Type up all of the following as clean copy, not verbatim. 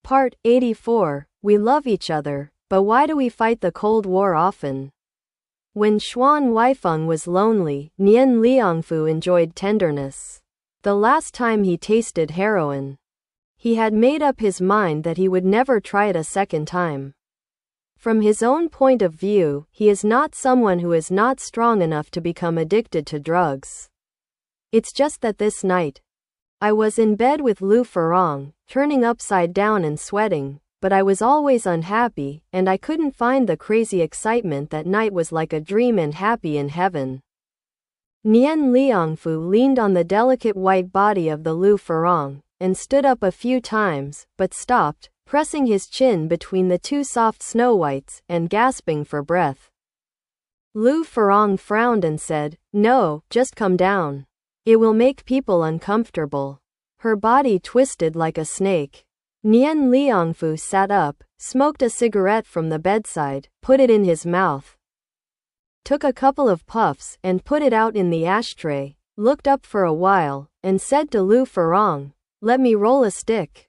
Part 84. We love each other, but why do we fight the Cold War often? When Xuan Huaifeng was lonely, Nian Liangfu enjoyed tenderness. The last time he tasted heroin, he had made up his mind that he would never try it a second time. From his own point of view, he is not someone who is not strong enough to become addicted to drugs. It's just that this night, I was in bed with Lu Ferrong, turning upside down and sweating, but I was always unhappy, and I couldn't find the crazy excitement. That night was like a dream and happy in heaven. Nian Liangfu leaned on the delicate white body of the Lu Ferrong, and stood up a few times, but stopped, pressing his chin between the two soft snow whites, and gasping for breath. Lu Ferrong frowned and said, "No, just come down. It will make people uncomfortable." Her body twisted like a snake. Nian Liangfu sat up, smoked a cigarette from the bedside, put it in his mouth, took a couple of puffs and put it out in the ashtray, looked up for a while, and said to Lu Ferrong, "Let me roll a stick."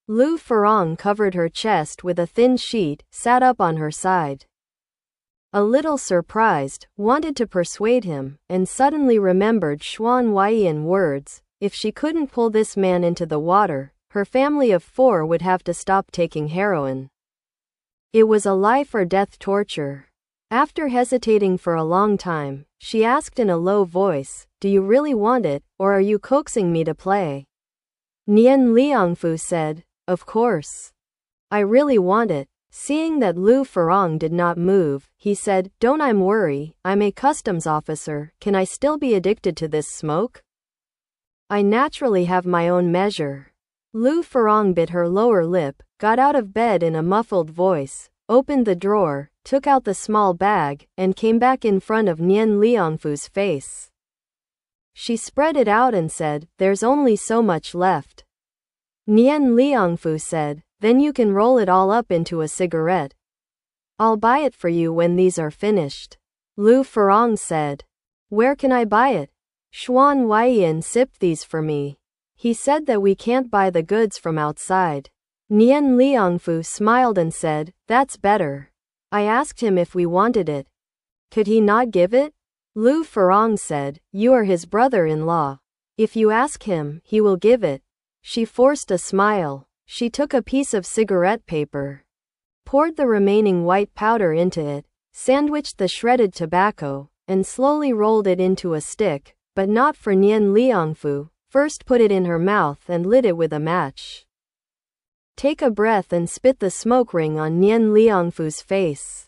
Lu Ferrong covered her chest with a thin sheet, sat up on her side. A little surprised, wanted to persuade him, and suddenly remembered Xuan Huaifeng's words, if she couldn't pull this man into the water, her family of 4 would have to stop taking heroin. It was a life or death torture. After hesitating for a long time, she asked in a low voice, "Do you really want it, or are you coaxing me to play?" Nian Liangfu said, "Of course. I really want it." Seeing that Lu Ferrong did not move, he said, "Don't worry, I'm a customs officer, can I still be addicted to this smoke? I naturally have my own measure." Lu Ferrong bit her lower lip, got out of bed in a muffled voice, opened the drawer, took out the small bag, and came back in front of Nian Liangfu's face. She spread it out and said, "There's only so much left." Nian Liangfu said, "Then you can roll it all up into a cigarette. I'll buy it for you when these are finished." Lu Ferrong said, "Where can I buy it? Xuan Huaifeng sipped these for me. He said that we can't buy the goods from outside." Nian Liangfu smiled and said, "That's better. I asked him if we wanted it. Could he not give it?" Lu Ferrong said, "You are his brother-in-law. If you ask him, he will give it." She forced a smile. She took a piece of cigarette paper, poured the remaining white powder into it, sandwiched the shredded tobacco, and slowly rolled it into a stick, but not for Nian Liangfu, first put it in her mouth and lit it with a match. Take a breath and spit the smoke ring on Nian Liangfu's face.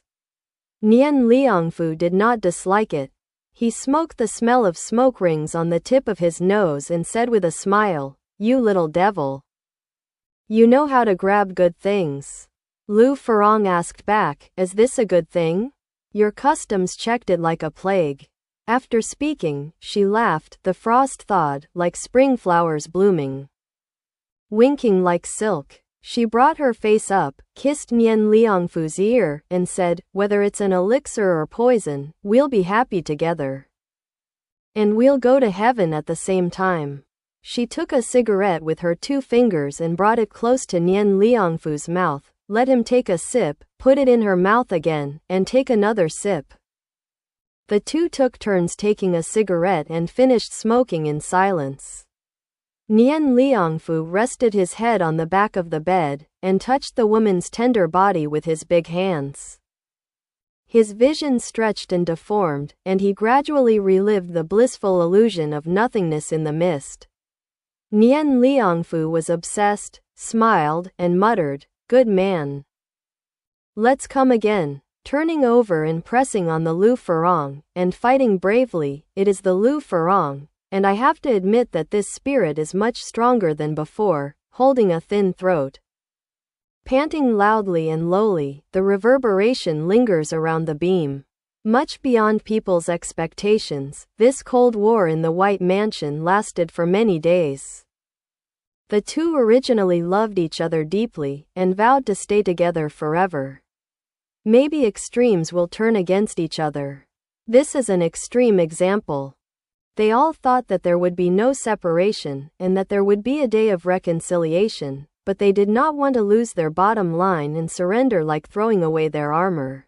Nian Liangfu did not dislike it. He smoked the smell of smoke rings on the tip of his nose and said with a smile, "You little devil. You know how to grab good things." Lu Ferrong asked back, "Is this a good thing? Your customs checked it like a plague." After speaking, she laughed, the frost thawed, like spring flowers blooming, winking like silk. She brought her face up, kissed Nian Liangfu's ear, and said, "Whether it's an elixir or poison, we'll be happy together. And we'll go to heaven at the same time." She took a cigarette with her 2 fingers and brought it close to Nian Liangfu's mouth, let him take a sip, put it in her mouth again, and take another sip. The two took turns taking a cigarette and finished smoking in silence. Nian Liangfu rested his head on the back of the bed, and touched the woman's tender body with his big hands. His vision stretched and deformed, and he gradually relived the blissful illusion of nothingness in the mist. Nian Liangfu was obsessed, smiled, and muttered, "Good man. Let's come again." Turning over and pressing on the Lu Ferrong, and fighting bravely, "It is the Lu Ferrong, and I have to admit that this spirit is much stronger than before," holding a thin throat. Panting loudly and lowly, the reverberation lingers around the beam. Much beyond people's expectations, this Cold War in the White Mansion lasted for many days. The two originally loved each other deeply, and vowed to stay together forever. Maybe extremes will turn against each other. This is an extreme example. They all thought that there would be no separation, and that there would be a day of reconciliation, but they did not want to lose their bottom line and surrender like throwing away their armor.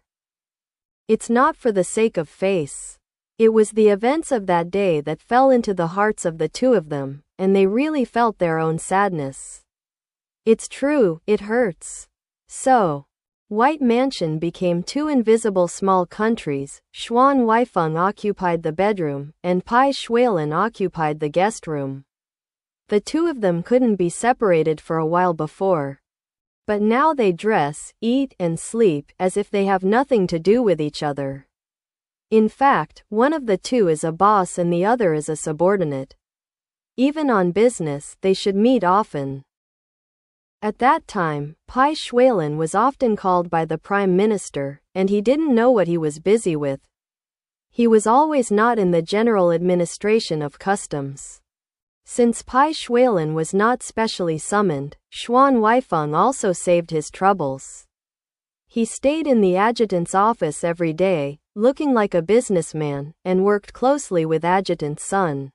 It's not for the sake of face. It was the events of that day that fell into the hearts of the two of them, and they really felt their own sadness. It's true, it hurts. So, White Mansion became two invisible small countries. Xuan Huaifeng occupied the bedroom, and Bai Xuelan occupied the guest room. The two of them couldn't be separated for a while before. But now they dress, eat, and sleep as if they have nothing to do with each other. In fact, one of the two is a boss and the other is a subordinate. Even on business, they should meet often. At that time, Bai Xuelan was often called by the Prime Minister, and he didn't know what he was busy with. He was always not in the general administration of customs. Since Bai Xuelan was not specially summoned, Xuan Huaifeng also saved his troubles. He stayed in the adjutant's office every day, looking like a businessman, and worked closely with adjutant's son.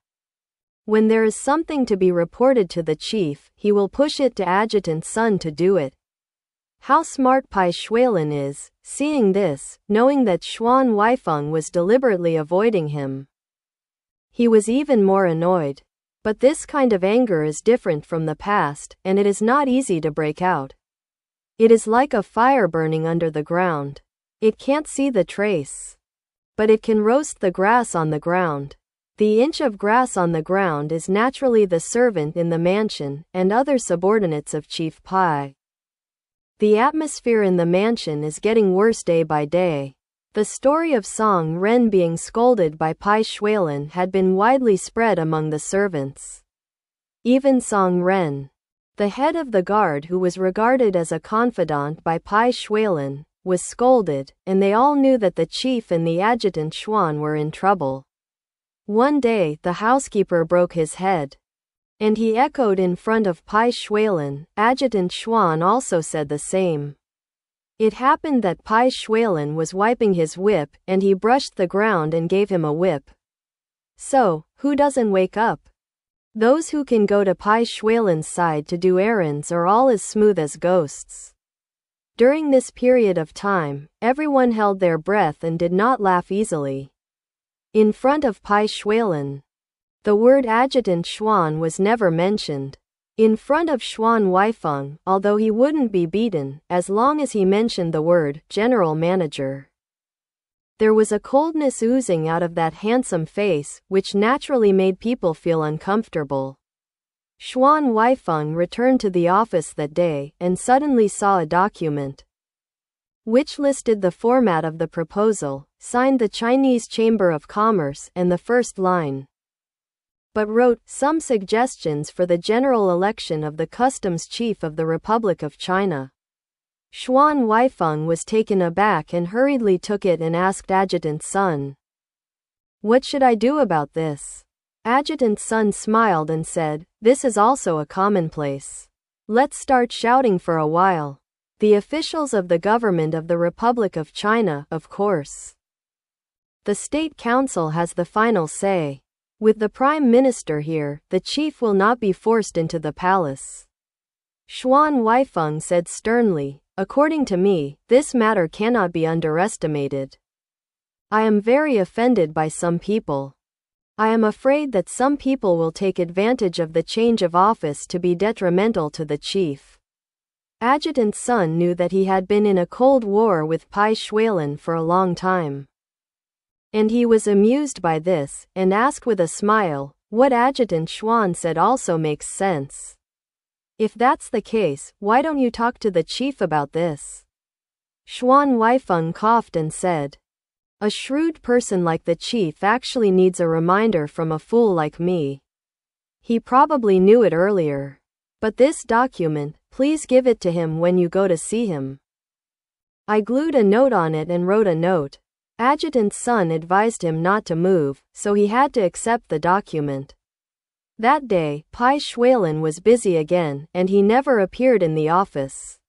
When there is something to be reported to the chief, he will push it to adjutant's son to do it. How smart Bai Xuelan is, seeing this, knowing that Xuan Huaifeng was deliberately avoiding him. He was even more annoyed. But this kind of anger is different from the past, and it is not easy to break out. It is like a fire burning under the ground. It can't see the trace. But it can roast the grass on the ground. The inch of grass on the ground is naturally the servant in the mansion, and other subordinates of Chief Bai. The atmosphere in the mansion is getting worse day by day. The story of Song Ren being scolded by Bai Xuelan had been widely spread among the servants. Even Song Ren, the head of the guard who was regarded as a confidant by Bai Xuelan, was scolded, and they all knew that the chief and the adjutant Xuan were in trouble. One day, the housekeeper broke his head. And he echoed in front of Bai Xuelan. Adjutant Xuan also said the same. It happened that Bai Xuelan was wiping his whip, and he brushed the ground and gave him a whip. So, who doesn't wake up? Those who can go to Bai Xuelan's side to do errands are all as smooth as ghosts. During this period of time, everyone held their breath and did not laugh easily. In front of Bai Xuelan, the word adjutant Xuan was never mentioned. In front of Xuan Huaifeng, although he wouldn't be beaten, as long as he mentioned the word general manager. There was a coldness oozing out of that handsome face, which naturally made people feel uncomfortable. Xuan Huaifeng returned to the office that day, and suddenly saw a document which listed the format of the proposal, signed the Chinese Chamber of Commerce, and the first line. But wrote, some suggestions for the general election of the customs chief of the Republic of China. Xuan Huaifeng was taken aback and hurriedly took it and asked adjutant's son, "What should I do about this?" Adjutant's son smiled and said, "This is also a commonplace. Let's start shouting for a while. The officials of the government of the Republic of China, of course. The State Council has the final say. With the Prime Minister here, the chief will not be forced into the palace." Xuan Huaifeng said sternly, "According to me, this matter cannot be underestimated. I am very offended by some people. I am afraid that some people will take advantage of the change of office to be detrimental to the chief." Adjutant's son knew that he had been in a cold war with Bai Xuelan for a long time. And he was amused by this, and asked with a smile, "What Adjutant Xuan said also makes sense. If that's the case, why don't you talk to the chief about this?" Xuan Huaifeng coughed and said, "A shrewd person like the chief actually needs a reminder from a fool like me. He probably knew it earlier. But this document, please give it to him when you go to see him." I glued a note on it and wrote a note. Adjutant's son advised him not to move, so he had to accept the document. That day, Bai Xuelan was busy again, and he never appeared in the office.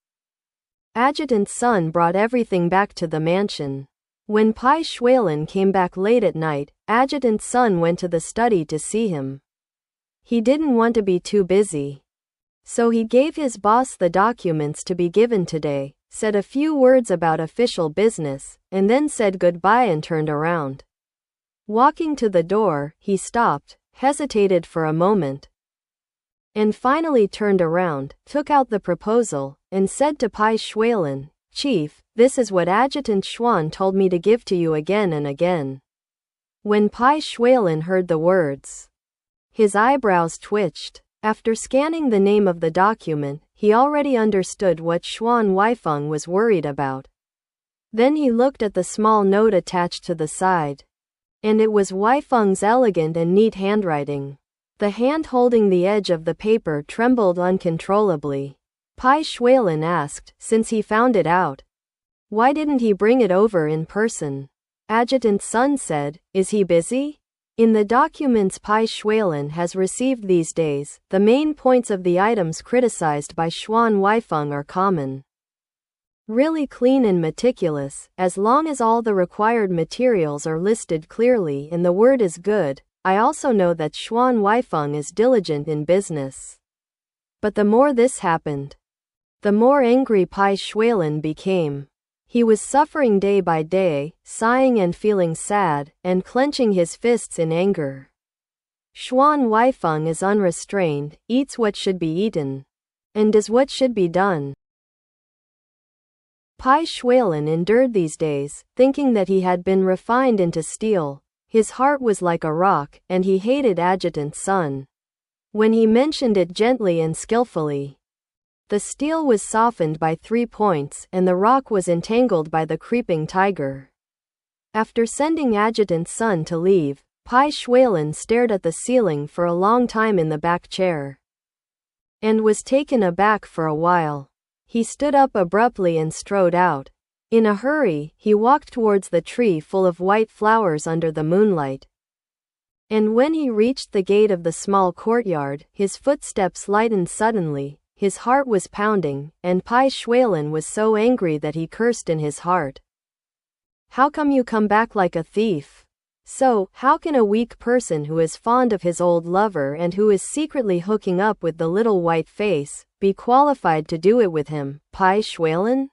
Adjutant's son brought everything back to the mansion. When Bai Xuelan came back late at night, Adjutant's son went to the study to see him. He didn't want to be too busy. So he gave his boss the documents to be given today, said a few words about official business, and then said goodbye and turned around. Walking to the door, he stopped, hesitated for a moment, and finally turned around, took out the proposal, and said to Bai Xuelan, "Chief, this is what Adjutant Xuan told me to give to you again and again." When Bai Xuelan heard the words, his eyebrows twitched. After scanning the name of the document, he already understood what Xuan Huaifeng was worried about. Then he looked at the small note attached to the side. And it was Huaifeng's elegant and neat handwriting. The hand holding the edge of the paper trembled uncontrollably. Bai Xuelan asked, since he found it out, why didn't he bring it over in person? Adjutant Sun said, "Is he busy?" In the documents Bai Xuelan has received these days, the main points of the items criticized by Xuan Huaifeng are common. Really clean and meticulous, as long as all the required materials are listed clearly and the word is good. I also know that Xuan Huaifeng is diligent in business. But the more this happened, the more angry Bai Xuelan became. He was suffering day by day, sighing and feeling sad, and clenching his fists in anger. Xuan Huaifeng is unrestrained, eats what should be eaten, and does what should be done. Bai Xuelan endured these days, thinking that he had been refined into steel. His heart was like a rock, and he hated Adjutant Sun. When he mentioned it gently and skillfully, the steel was softened by 3 points, and the rock was entangled by the creeping tiger. After sending Adjutant Sun to leave, Bai Xuelan stared at the ceiling for a long time in the back chair, and was taken aback for a while. He stood up abruptly and strode out. In a hurry, he walked towards the tree full of white flowers under the moonlight. And when he reached the gate of the small courtyard, his footsteps lightened suddenly. His heart was pounding, and Bai Xuelan was so angry that he cursed in his heart. "How come you come back like a thief? So, how can a weak person who is fond of his old lover and who is secretly hooking up with the little white face, be qualified to do it with him, Bai Xuelan?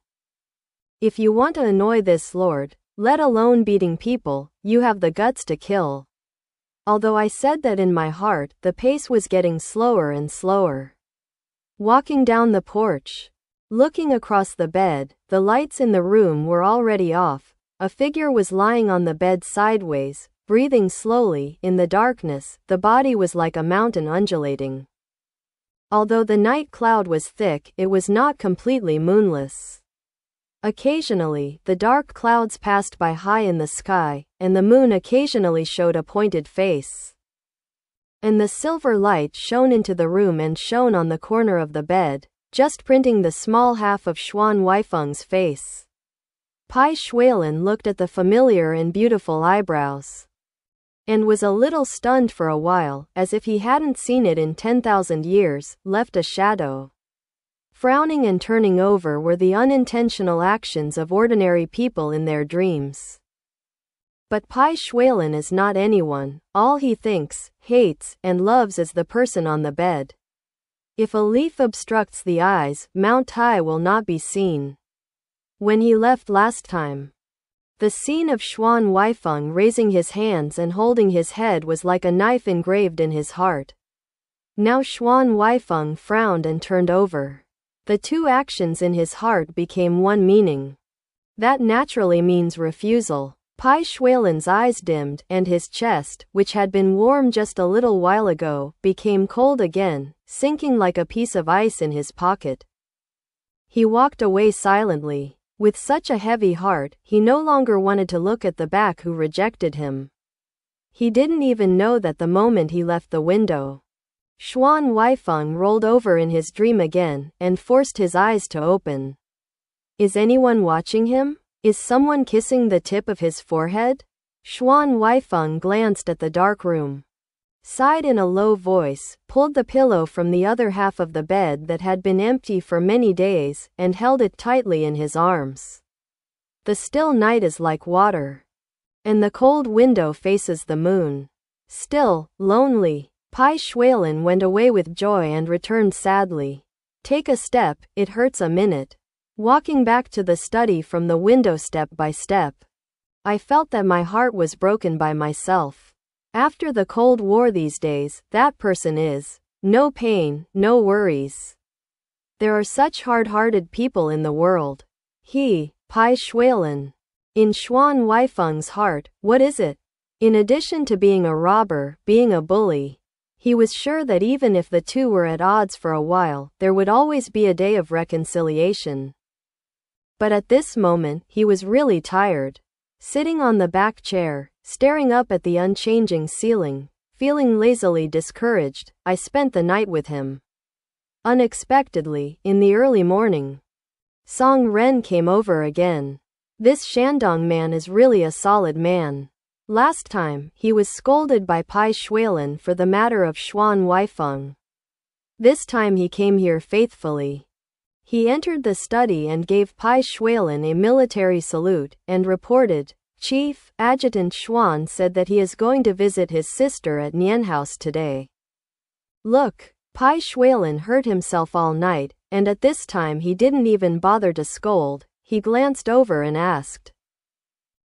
If you want to annoy this lord, let alone beating people, you have the guts to kill." Although I said that in my heart, the pace was getting slower and slower. Walking down the porch, looking across the bed, the lights in the room were already off. A figure was lying on the bed sideways, breathing slowly. In the darkness, the body was like a mountain undulating. Although the night cloud was thick, it was not completely moonless. Occasionally, the dark clouds passed by high in the sky, and the moon occasionally showed a pointed face. And the silver light shone into the room and shone on the corner of the bed, just printing the small half of Xuan Huaifeng's face. Bai Xuelan looked at the familiar and beautiful eyebrows, and was a little stunned for a while, as if he hadn't seen it in 10,000 years, left a shadow. Frowning and turning over were the unintentional actions of ordinary people in their dreams. But Bai Xuelan is not anyone. All he thinks, hates, and loves is the person on the bed. If a leaf obstructs the eyes, Mount Tai will not be seen. When he left last time, the scene of Xuan Huaifeng raising his hands and holding his head was like a knife engraved in his heart. Now Xuan Huaifeng frowned and turned over. The two actions in his heart became one meaning. That naturally means refusal. Bai Xuelan's eyes dimmed, and his chest, which had been warm just a little while ago, became cold again, sinking like a piece of ice in his pocket. He walked away silently. With such a heavy heart, he no longer wanted to look at the back who rejected him. He didn't even know that the moment he left the window, Xuan Huaifeng rolled over in his dream again, and forced his eyes to open. Is anyone watching him? Is someone kissing the tip of his forehead? Xuan Huaifeng glanced at the dark room, sighed in a low voice, pulled the pillow from the other half of the bed that had been empty for many days, and held it tightly in his arms. The still night is like water, and the cold window faces the moon. Still, lonely, Bai Xuelan went away with joy and returned sadly. Take a step, it hurts a minute. Walking back to the study from the window step by step. I felt that my heart was broken by myself. After the Cold War these days, that person is. No pain, no worries. There are such hard-hearted people in the world. Bai Xuelan. In Xuan Huaifeng's heart, what is it? In addition to being a robber, being a bully, he was sure that even if the two were at odds for a while, there would always be a day of reconciliation. But at this moment, he was really tired. Sitting on the back chair, staring up at the unchanging ceiling, feeling lazily discouraged, I spent the night with him. Unexpectedly, in the early morning, Song Ren came over again. This Shandong man is really a solid man. Last time, he was scolded by Bai Xuelan for the matter of Xuan Huaifeng. This time he came here faithfully. He entered the study and gave Bai Xuelan a military salute, and reported, Chief, Adjutant Xuan said that he is going to visit his sister at Nian House today. Look, Bai Xuelan hurt himself all night, and at this time he didn't even bother to scold. He glanced over and asked,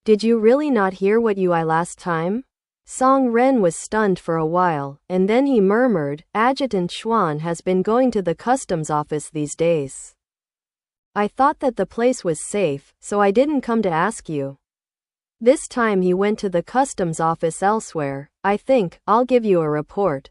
Did you really not hear what I last time? Song Ren was stunned for a while, and then he murmured, Adjutant Xuan has been going to the customs office these days. I thought that the place was safe, so I didn't come to ask you. This time he went to the customs office elsewhere. I think, I'll give you a report.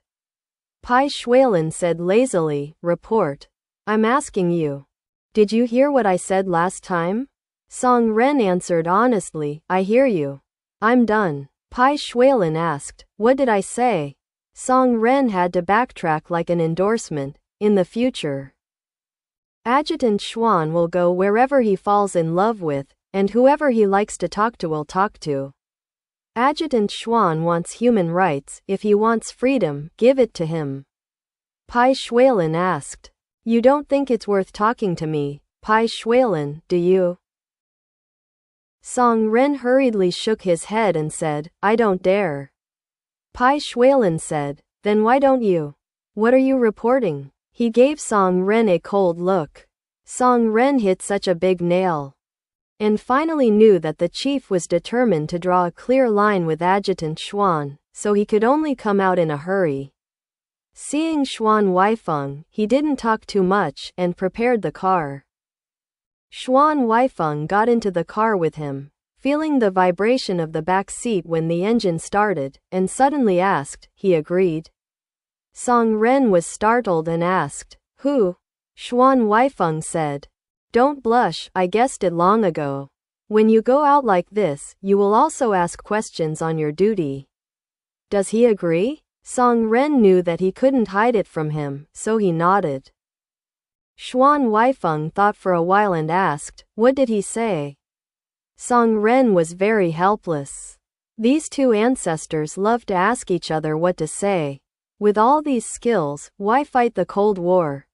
Bai Xuelan said lazily, Report. I'm asking you. Did you hear what I said last time? Song Ren answered honestly, I hear you. I'm done. Bai Xuelan asked, What did I say? Song Ren had to backtrack like an endorsement. In the future, Adjutant Xuan will go wherever he falls in love with, and whoever he likes to talk to will talk to. Adjutant Xuan wants human rights. If he wants freedom, give it to him. Bai Xuelan asked, You don't think it's worth talking to me, Bai Xuelan, do you? Song Ren hurriedly shook his head and said, I don't dare. Bai Xuelan said, Then why don't you? What are you reporting? He gave Song Ren a cold look. Song Ren hit such a big nail. And finally knew that the chief was determined to draw a clear line with Adjutant Xuan, so he could only come out in a hurry. Seeing Xuan Huaifeng, he didn't talk too much and prepared the car. Xuan Huaifeng got into the car with him, feeling the vibration of the back seat when the engine started, and suddenly asked, He agreed. Song Ren was startled and asked, Who? Xuan Huaifeng said, Don't blush, I guessed it long ago. When you go out like this, you will also ask questions on your duty. Does he agree? Song Ren knew that he couldn't hide it from him, so he nodded. Xuan Huaifeng thought for a while and asked, What did he say? Song Ren was very helpless. These two ancestors loved to ask each other what to say. With all these skills, why fight the Cold War?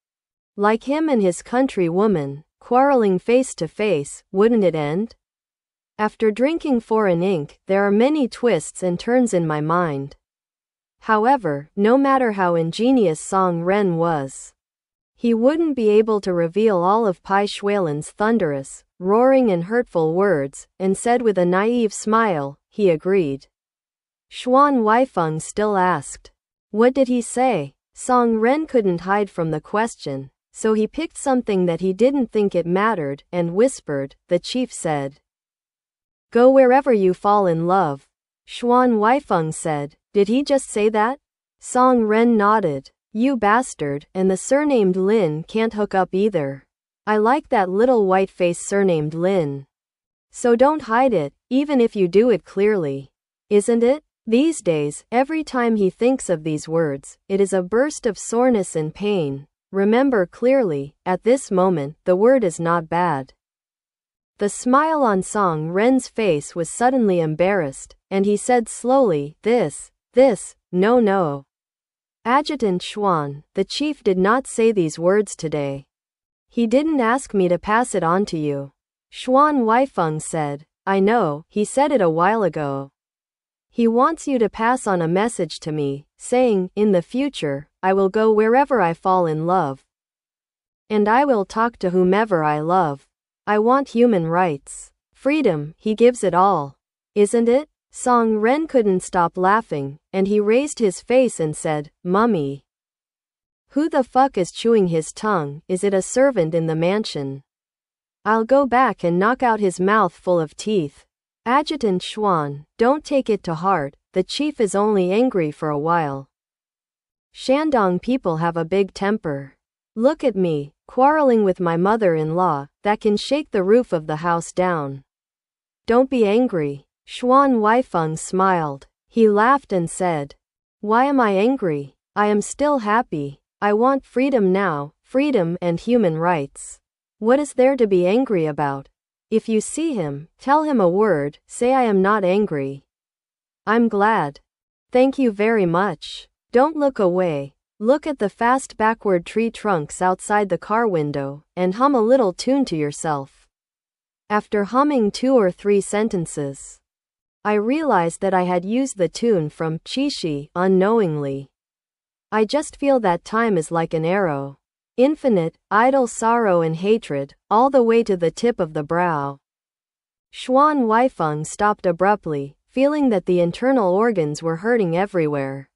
Like him and his countrywoman, quarreling face to face, wouldn't it end? After drinking foreign ink, there are many twists and turns in my mind. However, no matter how ingenious Song Ren was, he wouldn't be able to reveal all of Bai Xuelan's thunderous, roaring and hurtful words, and said with a naive smile, he agreed. Xuan Huaifeng still asked, What did he say? Song Ren couldn't hide from the question, so he picked something that he didn't think it mattered, and whispered, The chief said, Go wherever you fall in love. Xuan Huaifeng said, Did he just say that? Song Ren nodded. You bastard, and the surnamed Lin can't hook up either. I like that little white-faced surnamed Lin. So don't hide it, even if you do it clearly. Isn't it? These days, every time he thinks of these words, it is a burst of soreness and pain. Remember clearly, at this moment, the word is not bad. The smile on Song Ren's face was suddenly embarrassed, and he said slowly, No. Adjutant Xuan, the chief did not say these words today. He didn't ask me to pass it on to you. Xuan Huaifeng said, I know, he said it a while ago. He wants you to pass on a message to me, saying, in the future, I will go wherever I fall in love. And I will talk to whomever I love. I want human rights. Freedom, he gives it all. Isn't it? Song Ren couldn't stop laughing, and he raised his face and said, Mummy. Who the fuck is chewing his tongue? Is it a servant in the mansion? I'll go back and knock out his mouth full of teeth. Adjutant Xuan, don't take it to heart, the chief is only angry for a while. Shandong people have a big temper. Look at me, quarreling with my mother-in-law, that can shake the roof of the house down. Don't be angry. Xuan Huaifeng smiled. He laughed and said, Why am I angry? I am still happy. I want freedom now, freedom and human rights. What is there to be angry about? If you see him, tell him a word, say I am not angry. I'm glad. Thank you very much. Don't look away. Look at the fast backward tree trunks outside the car window, and hum a little tune to yourself. After humming 2 or 3 sentences, I realized that I had used the tune from Qishi unknowingly. I just feel that time is like an arrow. Infinite, idle sorrow and hatred, all the way to the tip of the brow. Xuan Huaifeng stopped abruptly, feeling that the internal organs were hurting everywhere.